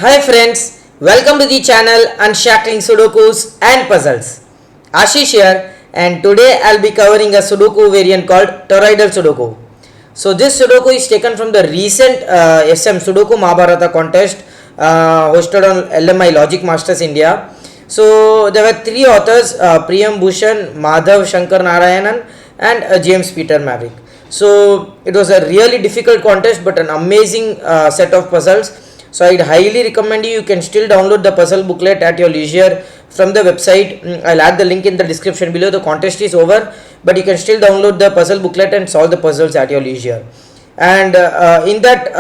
Hi friends, welcome to the channel Unshackling Sudokus and Puzzles. Ashish here, and today I'll be covering a Sudoku variant called Toroidal Sudoku. So this Sudoku is taken from the recent SM Sudoku Mahabharata contest hosted on LMI Logic Masters India. So there were three authors, Priyam Bhushan, Madhav Shankar Narayanan and James Peter Maverick. So it was a really difficult contest but an amazing set of puzzles. So I'd highly recommend you can still download the puzzle booklet at your leisure from the website. I'll add the link in the description below. The contest is over, but you can still download the puzzle booklet and solve the puzzles at your leisure. And in that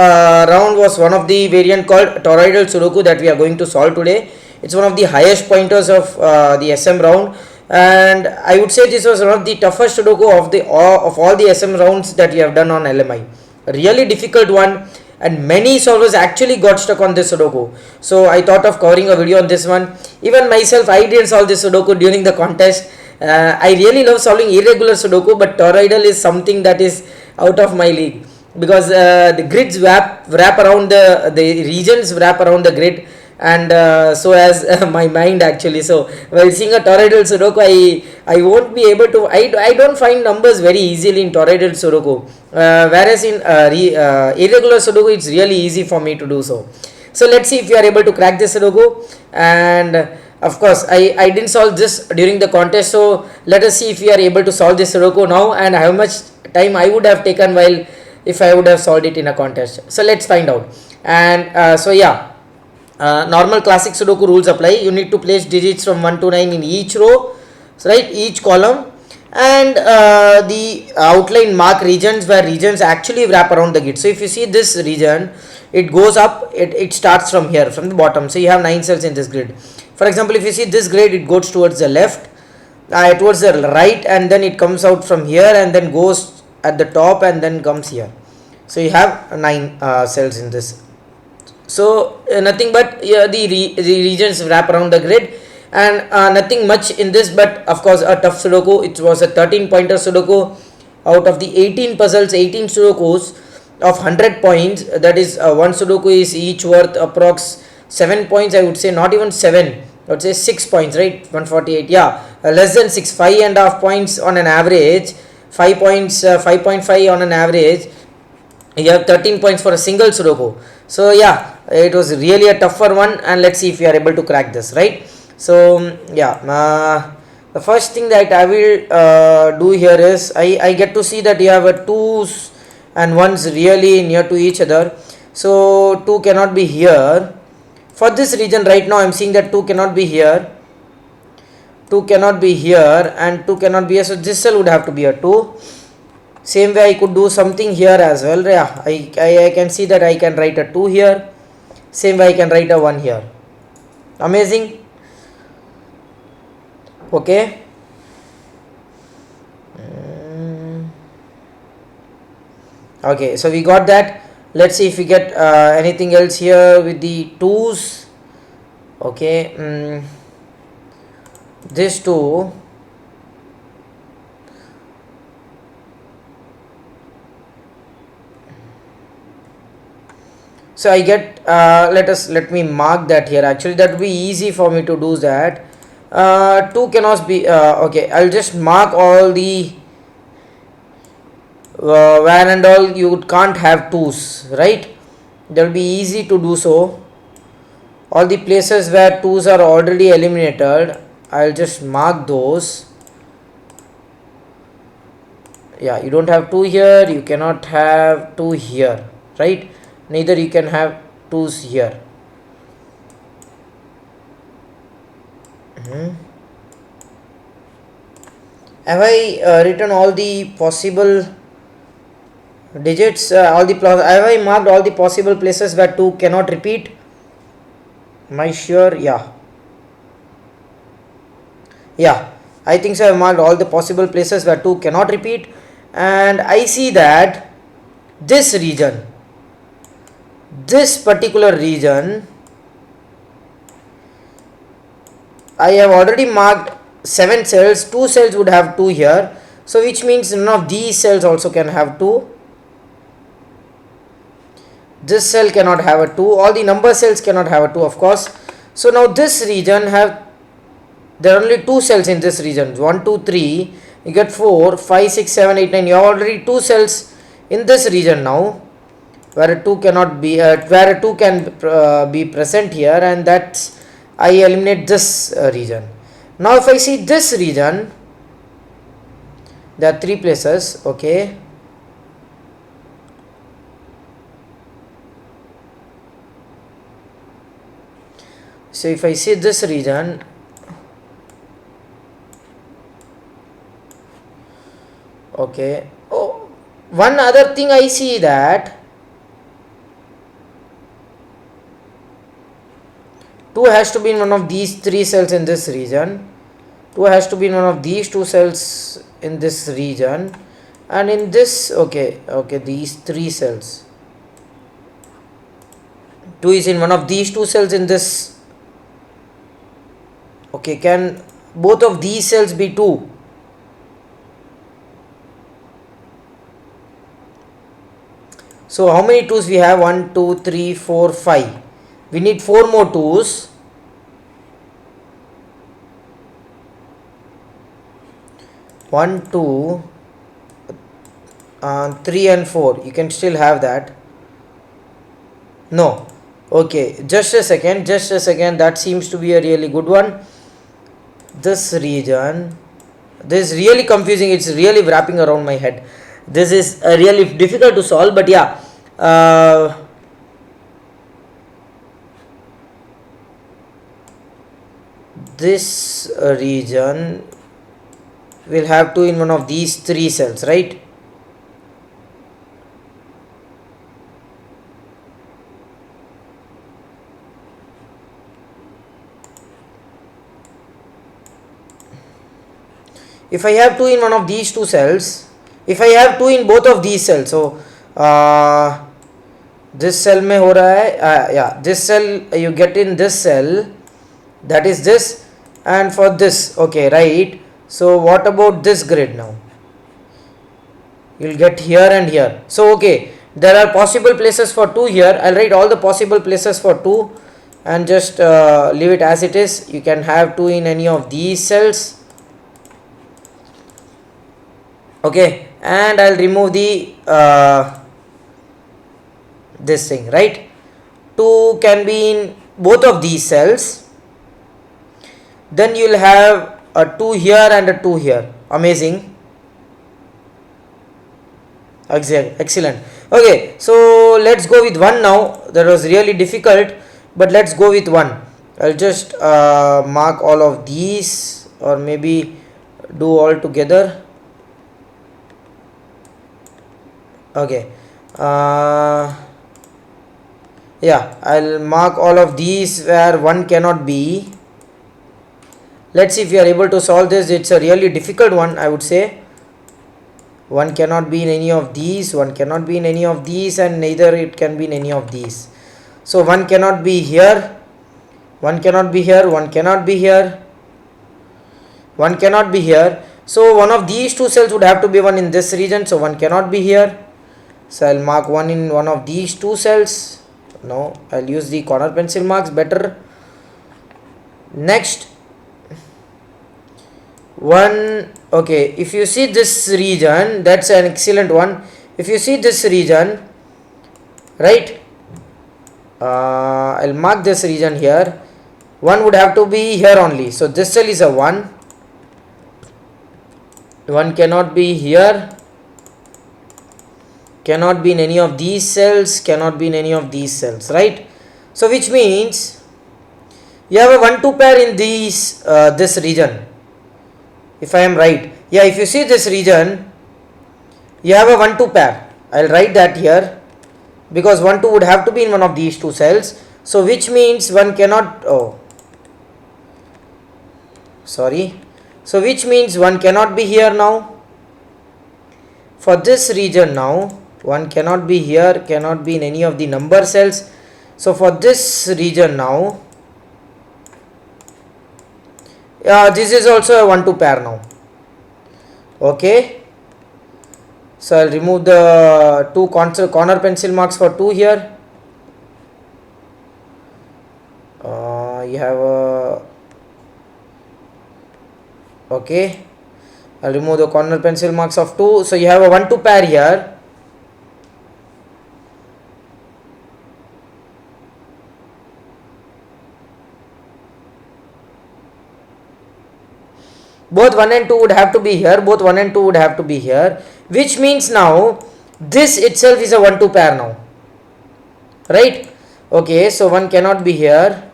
round was one of the variant called Toroidal Sudoku that we are going to solve today. It's one of the highest pointers of the SM round, and I would say this was one of the toughest Sudoku of all the SM rounds that we have done on LMI. A really difficult one, and many solvers actually got stuck on this Sudoku. So I thought of covering a video on this one. Even myself, I didn't solve this Sudoku during the contest. I really love solving irregular Sudoku, but toroidal is something that is out of my league, because the grids wrap around the regions wrap around the grid, and so as my mind actually. So while seeing a toroidal Sudoku, I won't be able to, I don't find numbers very easily in toroidal Sudoku, whereas in irregular Sudoku it's really easy for me to do so. So let's see if you are able to crack this Sudoku. And of course I didn't solve this during the contest, so let us see if we are able to solve this Sudoku now and how much time I would have taken while if I would have solved it in a contest. So let's find out. And so yeah, normal classic Sudoku rules apply. You need to place digits from 1 to 9 in each row, right, each column, and the outline mark regions where regions actually wrap around the grid. So if you see this region, it goes up, it starts from here, from the bottom. So you have 9 cells in this grid. For example, if you see this grid, it goes towards the left, towards the right, and then it comes out from here and then goes at the top and then comes here. So you have 9 cells in this. So nothing but the regions wrap around the grid, and nothing much in this, but of course a tough Sudoku. It was a 13 pointer Sudoku. Out of the 18 puzzles, 18 Sudokus of 100 points, that is one Sudoku is each worth approx 7 points. I would say not even 7, I would say 6 points, right? 148, yeah, less than 6, 5.5 points on an average, 5 points, 5.5 on an average. You have 13 points for a single Sudoku. So yeah, it was really a tougher one, and let's see if we are able to crack this, right? So yeah, the first thing that I will do here is I get to see that you have a 2s and 1s really near to each other. So 2 cannot be here. For this region right now I am seeing that 2 cannot be here, 2 cannot be here, and 2 cannot be here. So this cell would have to be a 2. Same way I could do something here as well. Yeah, I can see that I can write a 2 here. Same way I can write a 1 here. Amazing. Okay. Okay, so we got that. Let's see if we get anything else here with the 2s. Okay. This 2. So I get let me mark that here. Actually that would be easy for me to do that. 2 cannot be okay, I'll just mark all the where and all you can't have 2s, right? That will be easy to do so. All the places where 2s are already eliminated, I'll just mark those. Yeah, you don't have 2 here, you cannot have 2 here, right? Neither you can have 2s here. Have I written all the possible digits? Have I marked all the possible places where 2 cannot repeat? Am I sure? Yeah. Yeah, I think so. I have marked all the possible places where 2 cannot repeat, and I see that this region, this particular region, I have already marked 7 cells. 2 cells would have 2 here, so which means none of these cells also can have 2. this cell cannot have a 2, all the number cells cannot have a 2 of course. So now this region there are only 2 cells in this region, 1 2 3, you get 4 5 6 7 8 9, you have already 2 cells in this region now, where a 2 cannot be where a 2 can be present here, and that's I eliminate this region. Now if I see this region, there are 3 places. Okay, so if I see this region, okay, oh, one other thing I see that 2 has to be in one of these 3 cells in this region, 2 has to be in one of these 2 cells in this region, and in this, okay, these 3 cells, 2 is in one of these 2 cells in this. Okay, can both of these cells be 2? So how many 2's we have? 1 2 3 4 5. We need 4 more 2's. 1 2 3 and 4. You can still have that. No. Okay, just a second. That seems to be a really good one. This region, this is really confusing. It's really wrapping around my head. This is really difficult to solve, but yeah, this region will have to in one of these 3 cells, right? If I have 2 in one of these 2 cells, if I have 2 in both of these cells, so this cell mein ho raha hai, yeah, this cell you get in this cell, that is this, and for this, okay, right? So what about this grid now? You'll get here and here. So okay, there are possible places for 2 here. I'll write all the possible places for 2 and just leave it as it is. You can have 2 in any of these cells. Okay, and I'll remove the this thing, right? 2 can be in both of these cells. Then you'll have a 2 here and a 2 here. Amazing. Excellent. Okay, so let's go with 1 now. That was really difficult, but let's go with 1. I'll just mark all of these, or maybe do all together. Okay, yeah, I'll mark all of these where 1 cannot be. Let's see if we are able to solve this. It's a really difficult one, I would say. 1 cannot be in any of these, 1 cannot be in any of these, and neither it can be in any of these. So 1 cannot be here, 1 cannot be here, 1 cannot be here, 1 cannot be here. So one of these 2 cells would have to be 1 in this region, so 1 cannot be here. So I'll mark 1 in one of these 2 cells. No, I'll use the corner pencil marks better. Next, 1, okay, if you see this region, that's an excellent one. If you see this region, right, I'll mark this region here. 1 would have to be here only. So this cell is a 1. 1 cannot be here, cannot be in any of these cells, cannot be in any of these cells, right? So which means you have a 1 2 pair in these this region, if I am right. Yeah, if you see this region, you have a 1 2 pair. I'll write that here, because 1 2 would have to be in one of these 2 cells. So which means 1 cannot, oh sorry, so which means 1 cannot be here now. For this region now, 1 cannot be here, cannot be in any of the number cells. So for this region now, this is also a 1 2 pair now. Okay, so I'll remove the 2 corner pencil marks for 2 here. You have a, okay, I'll remove the corner pencil marks of 2. So you have a 1 2 pair here. Both 1 and 2 would have to be here. Both 1 and 2 would have to be here. Which means now this itself is a 1 2 pair now. Right? Okay, so 1 cannot be here.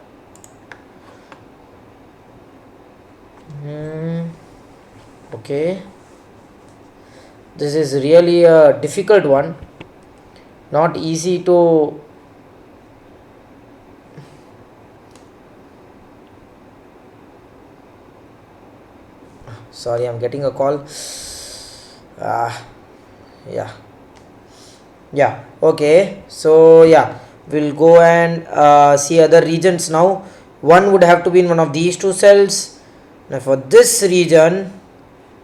Okay. This is really a difficult one. Not easy to. Sorry, I'm getting a call. Yeah. Okay, so yeah, we'll go and see other regions now. 1 would have to be in one of these 2 cells. Now for this region,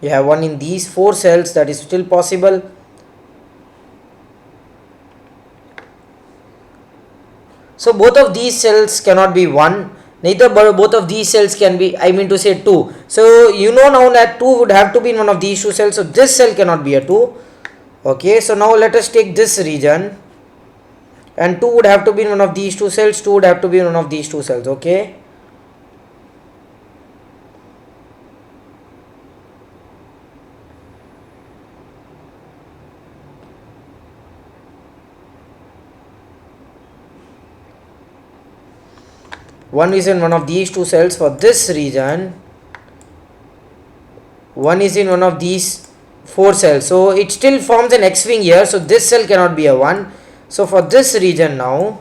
you have 1 in these 4 cells. That is still possible. So both of these cells cannot be 1. Neither both of these cells can be, I mean to say 2. So you know now that 2 would have to be in one of these 2 cells. So this cell cannot be a 2. Okay, so now let us take this region. And 2 would have to be in one of these 2 cells. 2 would have to be in one of these 2 cells. Okay. One is in one of these 2 cells for this region. 1 is in one of these 4 cells. So it still forms an X-wing here. So this cell cannot be a 1. So for this region now,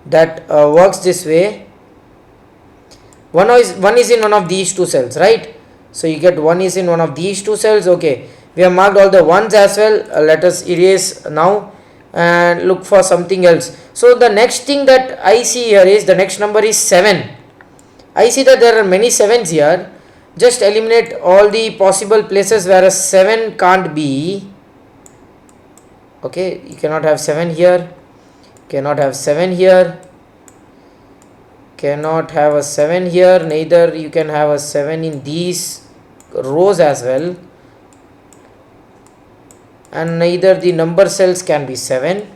that works this way. 1 is in one of these 2 cells, right? So you get 1 is in one of these 2 cells. Okay, we have marked all the 1s as well. Let us erase now and look for something else. So the next thing that I see here is the next number is 7. I see that there are many 7s here. Just eliminate all the possible places where a 7 can't be. Okay, you cannot have 7 here. Cannot have 7 here. Cannot have a 7 here. Neither you can have a 7 in these rows as well. And neither the number cells can be 7.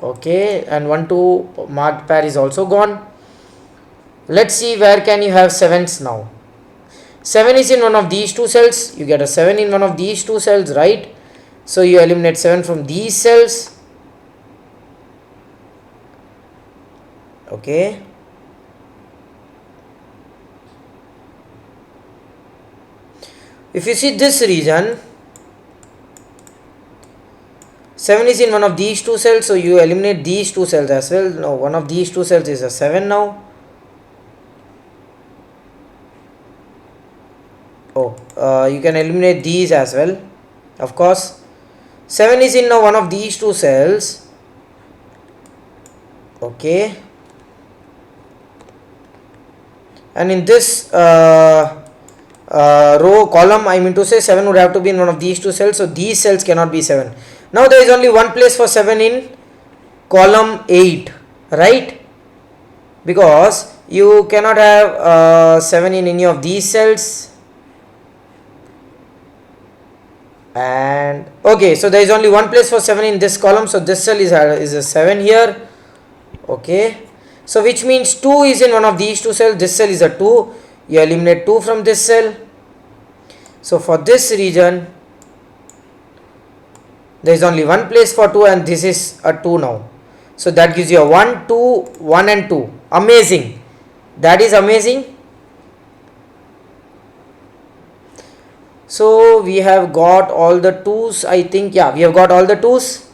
Okay, and 1 2 marked pair is also gone. Let's see where can you have 7s now. 7 is in one of these 2 cells. You get a 7 in one of these 2 cells, right? So you eliminate 7 from these cells. Okay. If you see this region, 7 is in one of these 2 cells, so you eliminate these 2 cells as well. Now one of these 2 cells is a 7 now. You can eliminate these as well, of course. 7 is in now one of these 2 cells. Okay. And in this row column, I mean to say 7 would have to be in one of these 2 cells, so these cells cannot be 7. Now there is only one place for 7 in column 8, right? Because you cannot have 7 in any of these cells. And okay, so there is only one place for 7 in this column, so this cell is a 7 here. Okay, so which means 2 is in one of these 2 cells. This cell is a 2. You eliminate 2 from this cell. So for this region, there is only one place for 2, and this is a 2 now. So that gives you a 1 2 1 and 2. Amazing. That is amazing. So we have got all the 2s, I think. Yeah, we have got all the 2s.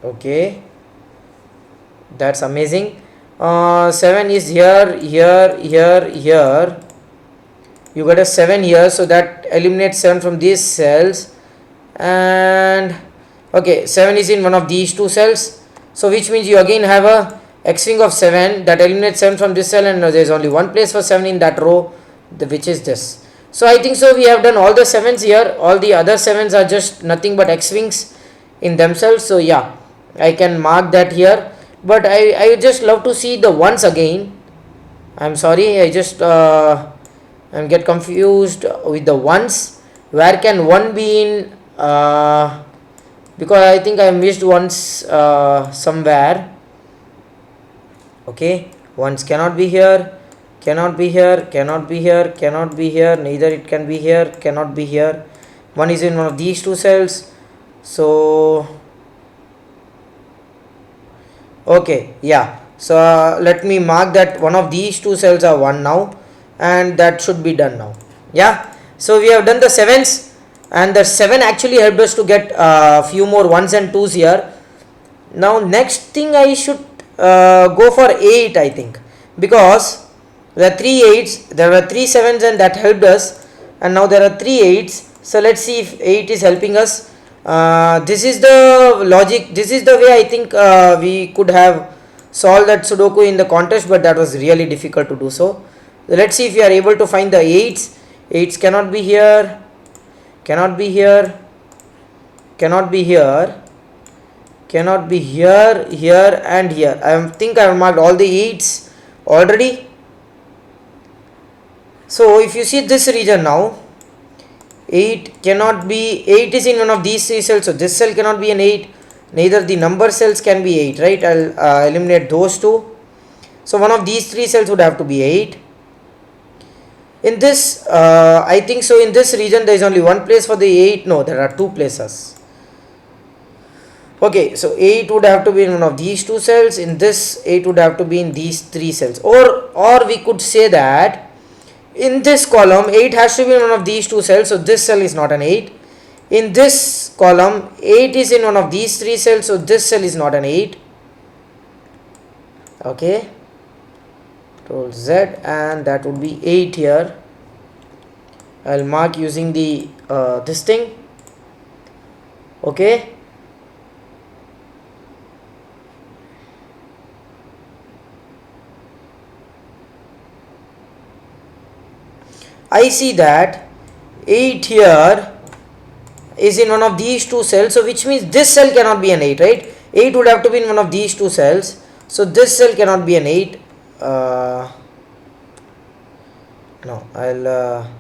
Okay, that's amazing. 7 is here, here, here, here. You got a 7 here, so that eliminates 7 from these cells. And okay, 7 is in one of these 2 cells, so which means you again have a X-wing of 7, that eliminates 7 from this cell, and there is only one place for 7 in that row, which is this. So I think so we have done all the 7s here. All the other 7s are just nothing but X-wings in themselves. So yeah, I can mark that here. But I just love to see the ones again. I'm sorry, I just I get confused with the ones. Where can one be in? Because I think I missed ones somewhere. Okay, ones cannot be here, cannot be here, cannot be here, cannot be here, neither it can be here, cannot be here. One is in one of these two cells. So okay, yeah, so let me mark that one of these two cells are 1 now, and that should be done now. Yeah, so we have done the 7s, and the 7 actually helped us to get a few more 1s and 2s here. Now next thing I should go for 8, I think, because there are 3 8s, there were 3 7s, and that helped us, and now there are 3 8s. So let's see if 8 is helping us. This is the logic, this is the way I think we could have solved that Sudoku in the contest, but that was really difficult to do so. Let's see if we are able to find the 8s. 8s cannot be here, cannot be here, cannot be here, cannot be here, here and here. I think I have marked all the 8s already. So if you see this region now, 8 cannot be, 8 is in one of these 3 cells, so this cell cannot be an 8, neither the number cells can be 8, right? I'll eliminate those two. So one of these 3 cells would have to be 8. In this, I think so in this region there is only one place for the 8, no, there are 2 places. Okay, so 8 would have to be in one of these 2 cells, in this 8 would have to be in these 3 cells, or we could say that in this column 8 has to be in one of these 2 cells, so this cell is not an 8. In this column 8 is in one of these 3 cells, so this cell is not an 8. Okay, Control Z, and that would be 8 here. I'll mark using the this thing. Okay, I see that 8 here is in one of these 2 cells, so which means this cell cannot be an 8, right? 8 would have to be in one of these 2 cells, so this cell cannot be an 8. No, I'll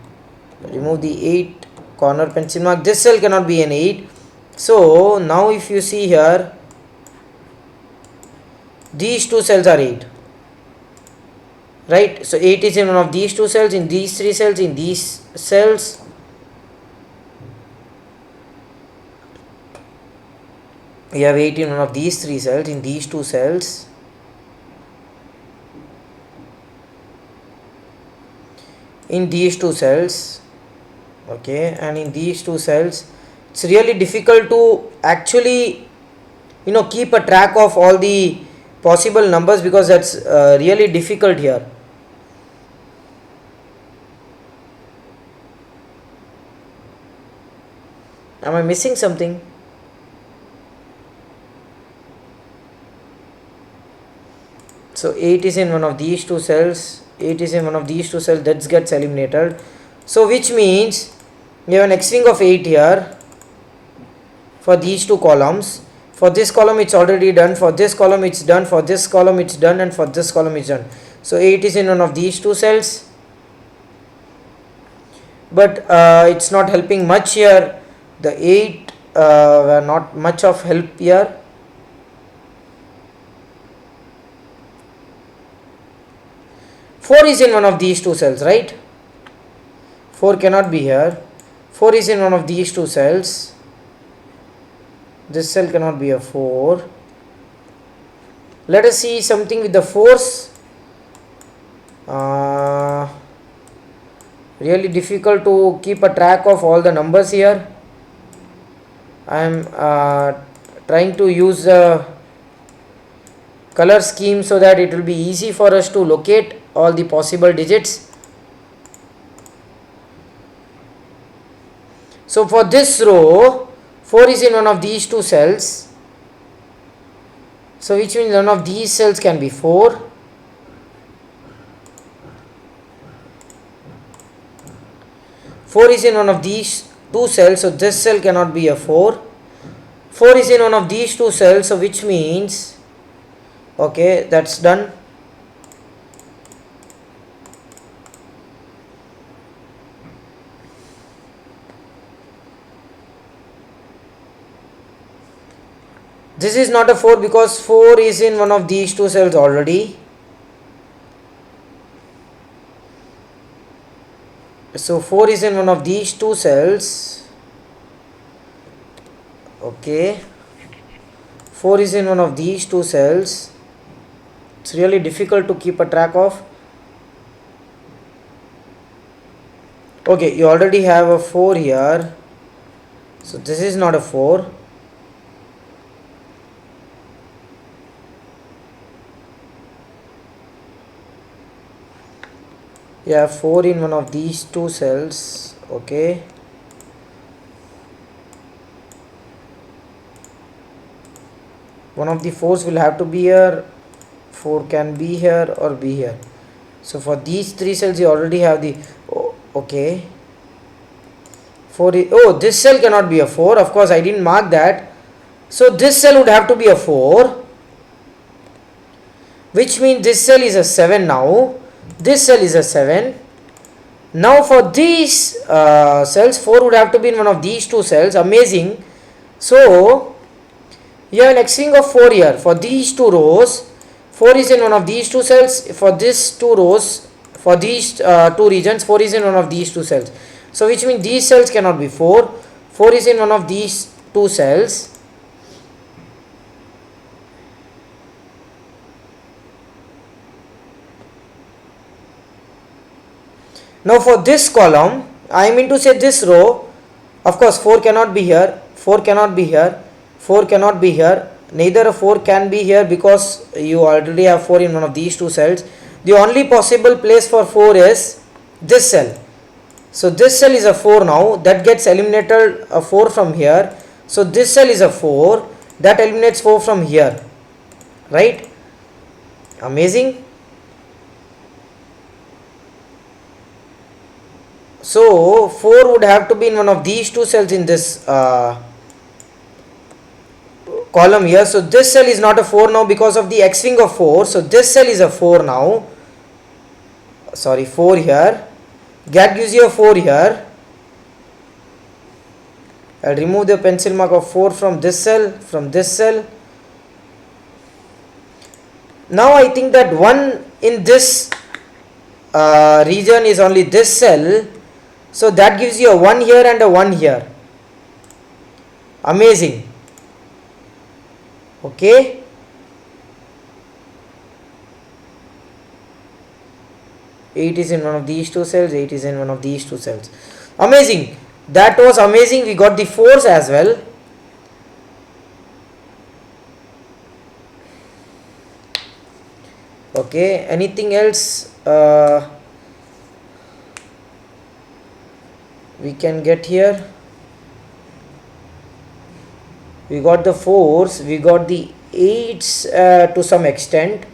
remove the 8 corner pencil mark. This cell cannot be an 8. So now if you see here, these 2 cells are 8. Right, so 8 is in one of these 2 cells, in these 3 cells, in these cells. We have 8 in one of these 3 cells, in these 2 cells. In these 2 cells. Okay, and in these 2 cells. It's really difficult to actually, keep a track of all the possible numbers, because that's really difficult here. Am I missing something? So 8 is in one of these 2 cells, 8 is in one of these 2 cells, that gets eliminated. So which means we have an X-wing of 8 here for these 2 columns. For this column it's already done, for this column it's done, for this column it's done, and for this column it's done. So 8 is in one of these 2 cells, but it's not helping much here. The 8 were not much of help here. Four is in one of these 2 cells, right? 4 cannot be here. 4 is in one of these 2 cells. This cell cannot be a 4. Let us see something with the 4s. Really difficult to keep a track of all the numbers here. I am trying to use a color scheme so that it will be easy for us to locate all the possible digits. So for this row, 4 is in one of these 2 cells. So which means one of these cells can be 4. Four is in one of these two cells, so this cell cannot be a 4. 4 is in one of these two cells, so which means, okay, that's done. This is not a 4 because 4 is in one of these two cells already. So 4 is in one of these two cells. Okay. 4 is in one of these two cells. It's really difficult to keep a track of. Okay, you already have a 4 here. So this is not a 4. You have 4 in one of these two cells. Okay. One of the 4s will have to be here. 4 can be here or be here. So for these 3 cells you already have the, oh, okay. 4 is, oh, this cell cannot be a 4. Of course I didn't mark that. So this cell would have to be a 4. Which means this cell is a 7 now. This cell is a 7. Now for these cells, 4 would have to be in one of these two cells. Amazing. So you have an X-ring of 4 here. For these two rows, 4 is in one of these two cells. For these two rows, for these two regions, 4 is in one of these two cells. So which means these cells cannot be 4. 4 is in one of these two cells. Now for this column, I mean to say this row, of course 4 cannot be here, 4 cannot be here, 4 cannot be here, neither a 4 can be here because you already have 4 in one of these two cells. The only possible place for 4 is this cell. So this cell is a 4 now, that gets eliminated a 4 from here. So this cell is a 4, that eliminates 4 from here, right? Amazing. So 4 would have to be in one of these two cells in this column here. So this cell is not a 4 now because of the X-ring of 4. So this cell is a 4 now. Sorry, 4 here. That gives you a 4 here. I'll remove the pencil mark of 4 from this cell, from this cell. Now I think that 1 in this region is only this cell. So that gives you a 1 here and a 1 here. Amazing. Okay. Eight is in one of these two cells, 8 is in one of these two cells. Amazing. That was amazing. We got the 4s as well. Okay. Anything else we can get here? We got the 4s, we got the 8s to some extent.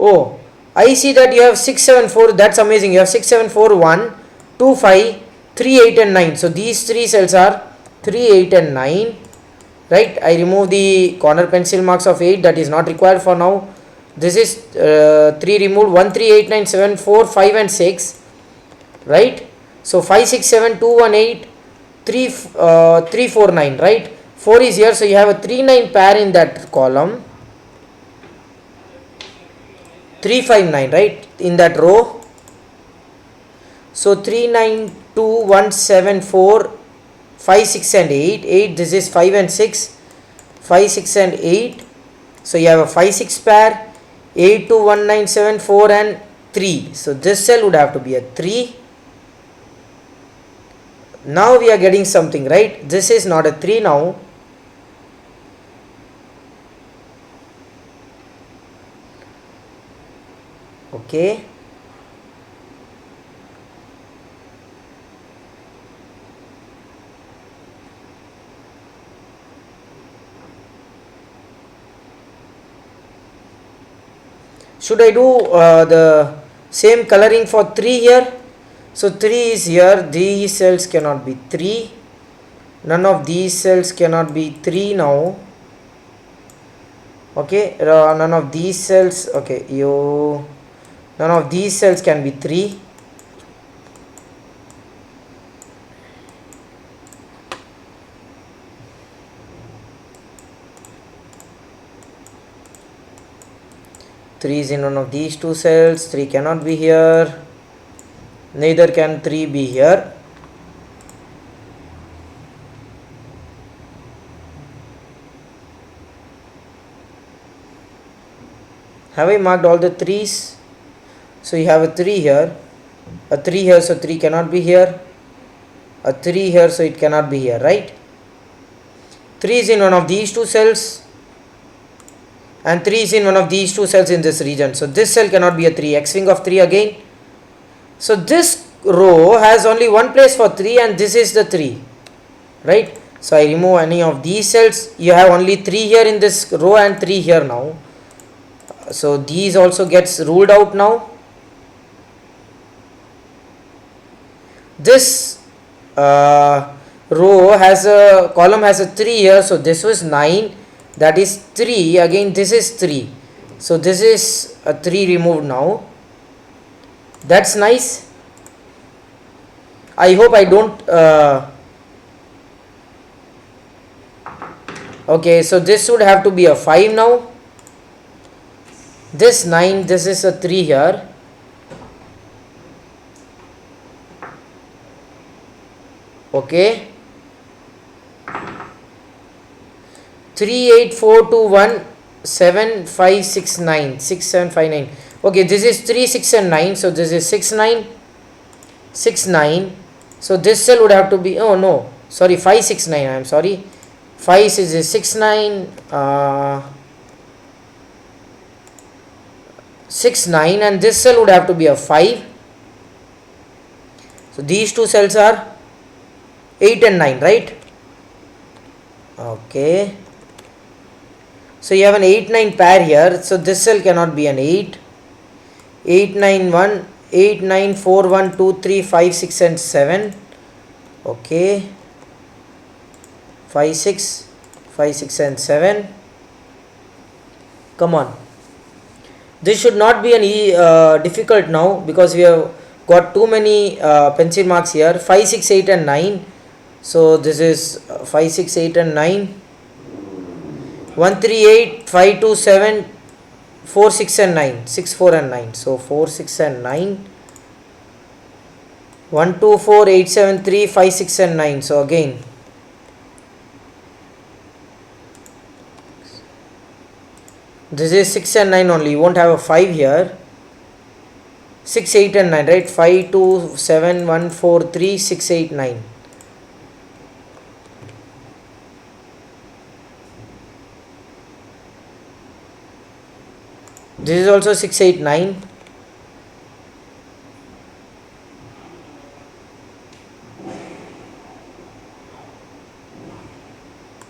Oh, I see that you have 6, 7, 4. That's amazing. You have 6, 7, 4, 1, 2, 5, 3, 8 and 9. So these 3 cells are 3, 8 and 9. Right. I remove the corner pencil marks of 8. That is not required for now. This is 3 removed. 1, 3, 8, 9, 7, 4, 5 and 6. Right. So 5, 6, 7, 2, 1, 8, 3, 3, 4, 9. Right. 4 is here. So you have a 3, 9 pair in that column. 3, 5, 9, right, in that row. So 3, 9, 2, 1, 7, 4, 5, 6 and 8. 8, this is 5 and 6. 5, 6 and 8. So you have a 5, 6 pair. 8, 2, 1, 9, 7, 4 and 3. So this cell would have to be a 3. Now we are getting something, right? This is not a 3 now. Okay. Should I do the same coloring for 3 here? So 3 is here, these cells cannot be 3, none of these cells cannot be 3 now. Okay, none of these cells, okay, none of these cells can be 3. Three is in one of these two cells, 3 cannot be here, neither can 3 be here. Have I marked all the 3's? So you have a 3 here, a 3 here, so 3 cannot be here, a 3 here, so it cannot be here, right? 3 is in one of these two cells, and 3 is in one of these two cells in this region. So this cell cannot be a 3, x wing of 3 again. So this row has only one place for 3, and this is the 3, right? So I remove any of these cells. You have only 3 here in this row and 3 here now. So these also gets ruled out now. This row has a column has a 3 here, so this was 9, that is 3, again this is 3, so this is a 3 removed now. That's nice. I hope I don't okay, so this would have to be a 5 now. This 9, this is a 3 here. Okay, 3 8 4 2 1 7 5 6 9 6 7 5 9. Okay, this is 3 6 and 9, so this is 6 9 6 9. So this cell would have to be, oh no, sorry, 5 6 9, I am sorry, 5 is 6 9 6 9, and this cell would have to be a 5. So these two cells are 8 and 9, right? Okay, so you have an 8 9 pair here, so this cell cannot be an 8. 8 9 1 8 9 4 1 2 3 5 6 and 7. Okay, 5 6 5 6 and 7. Come on, this should not be an difficult now, because we have got too many pencil marks here. 5 6 8 and 9. So this is 5 6 8 and 9. 1 3 8 5 2 7 4 6 and 9, 6 4 and 9. So 4 6 and 9. 1 2 4 8 7 3 5 6 and 9. So again this is 6 and 9 only, you won't have a 5 here. 6 8 and 9, right? 5 2 7 1 4 3 6 8 9. This is also 6 8 9.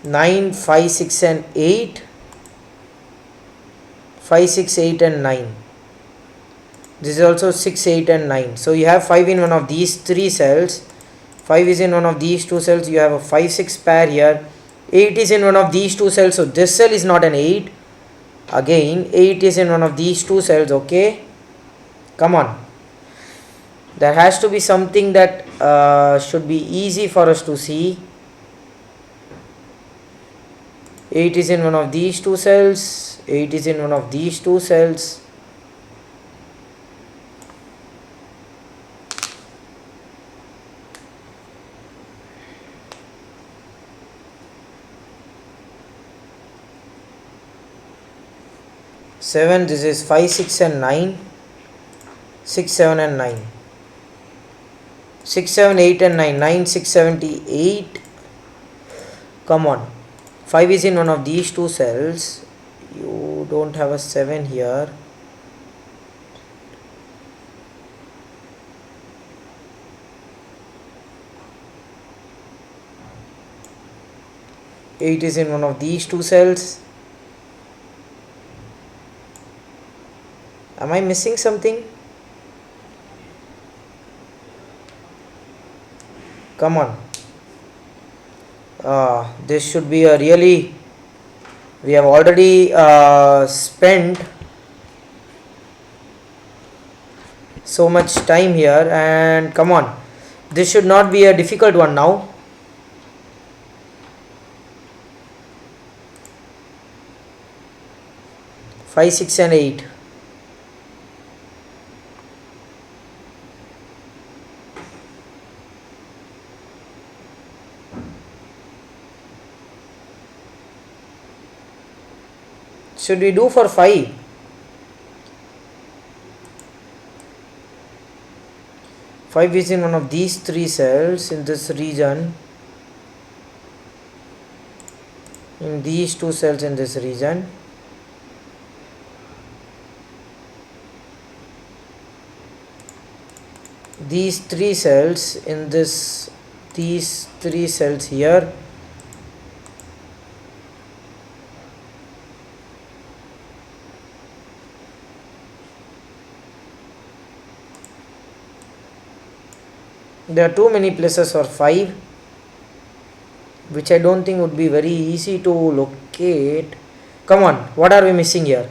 Nine 5 6 and 8. 5 6 8 and 9. This is also 6 8 and 9. So you have 5 in one of these 3 cells, 5 is in one of these 2 cells, you have a 5 6 pair here, 8 is in one of these 2 cells, so this cell is not an 8. Again 8 is in one of these 2 cells. Okay, come on, there has to be something that should be easy for us to see. 8 is in one of these 2 cells, 8 is in one of these 2 cells. Seven, this is 5 6 and 9. 6 7 and 9. 6 7 8 and 9. 9 6 78. Come on, 5 is in one of these 2 cells, you don't have a 7 here. 8 is in one of these two cells. Am I missing something? Come on. This should be a really, we have already spent so much time here, and come on, this should not be a difficult one now. Five, 6 and 8. Should we do for 5? Five is in one of these three cells in this region, in these two cells in this region. These three cells in this, these three cells here. There are too many places for 5, which I don't think would be very easy to locate. Come on, what are we missing here?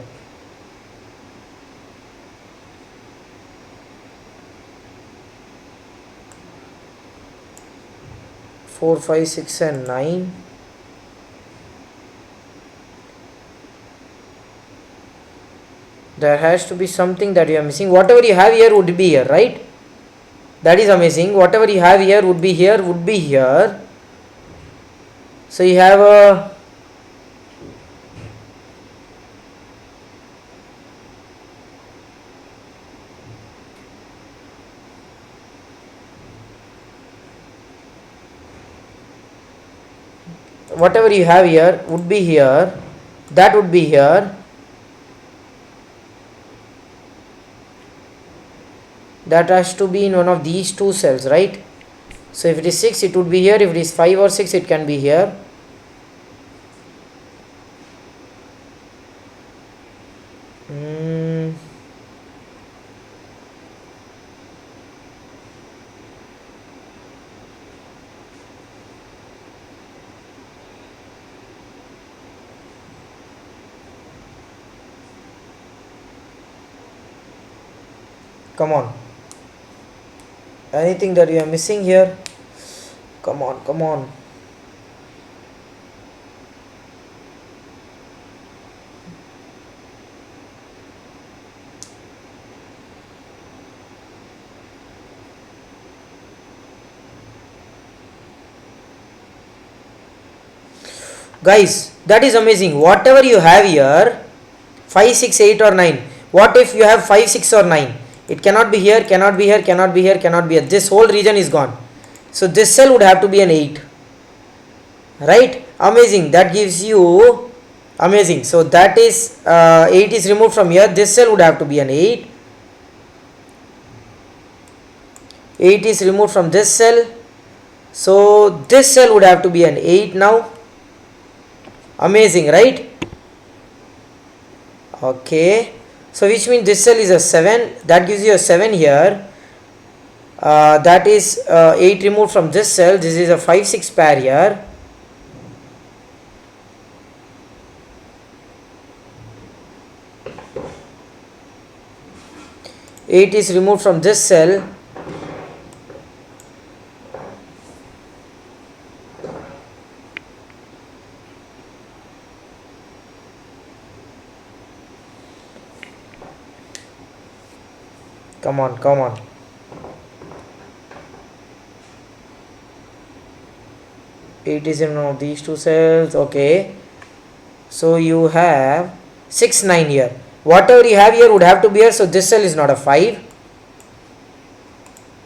4, 5, 6 and 9. There has to be something that you are missing. Whatever you have here would be here, right? That is amazing. Whatever you have here would be here, would be here. So you have a whatever you have here would be here, that would be here, that has to be in one of these two cells, right? So if it is 6 it would be here, if it is 5 or 6 it can be here. Come on. Anything that you are missing here? Come on, come on. Guys, that is amazing. Whatever you have here, 5, 6, 8 or 9. What if you have 5, 6 or 9? It cannot be here, cannot be here, cannot be here, cannot be here. This whole region is gone. So this cell would have to be an 8. Right? Amazing. That gives you amazing. So that is 8 is removed from here. This cell would have to be an 8. 8 is removed from this cell. So this cell would have to be an 8 now. Amazing, right? Okay. So which means this cell is a 7. That gives you a 7 here. That is 8 removed from this cell. This is a 5, 6 pair here. Eight is removed from this cell. Come on, come on. Eight is in one of these two cells. Okay. So you have 6, 9 here. Whatever you have here would have to be here. So this cell is not a 5.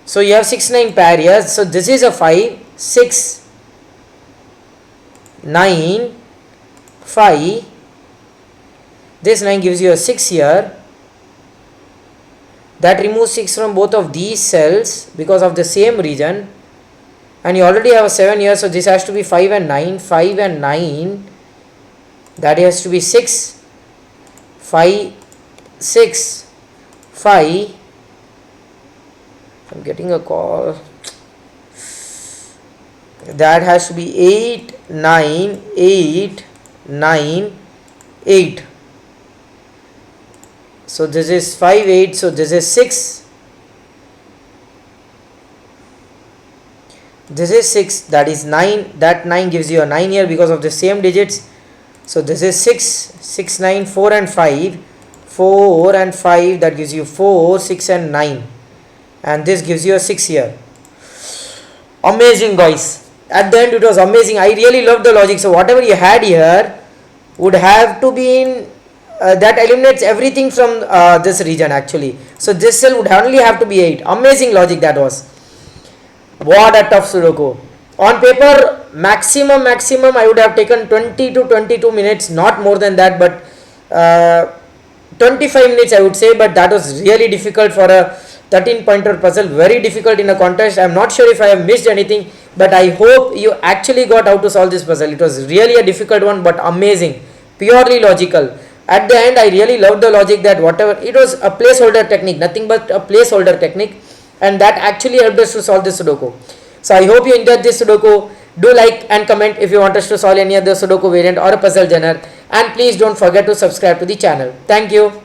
So you have 6, 9 pair here. So this is a 5, 6, 9, 5. This 9 gives you a 6 here. That removes 6 from both of these cells because of the same region. and you already have a 7 here, so this has to be 5 and 9, 5 and 9, that has to be 6, 5, 6, 5, I'm getting a call, that has to be 8, 9, 8, 9, 8, so this is 5, 8, so this is 6, this is 6, that is 9, that 9 gives you a 9 here because of the same digits, so this is 6, 6, 9, 4 and 5, 4 and 5, that gives you 4, 6 and 9, and this gives you a 6 here. Amazing guys, at the end it was amazing. I really love the logic. So whatever you had here would have to be in that eliminates everything from this region actually, so this cell would only have to be 8. Amazing logic that was. What a tough Sudoku. On paper, maximum I would have taken 20 to 22 minutes, not more than that, but 25 minutes I would say, but that was really difficult for a 13 pointer puzzle, very difficult in a contest. I am not sure if I have missed anything, but I hope you actually got how to solve this puzzle. It was really a difficult one, but amazing, purely logical. At the end, I really loved the logic that whatever, it was a placeholder technique, nothing but a placeholder technique, and that actually helped us to solve this Sudoku. So I hope you enjoyed this Sudoku. Do like and comment if you want us to solve any other Sudoku variant or a puzzle genre, and please don't forget to subscribe to the channel. Thank you.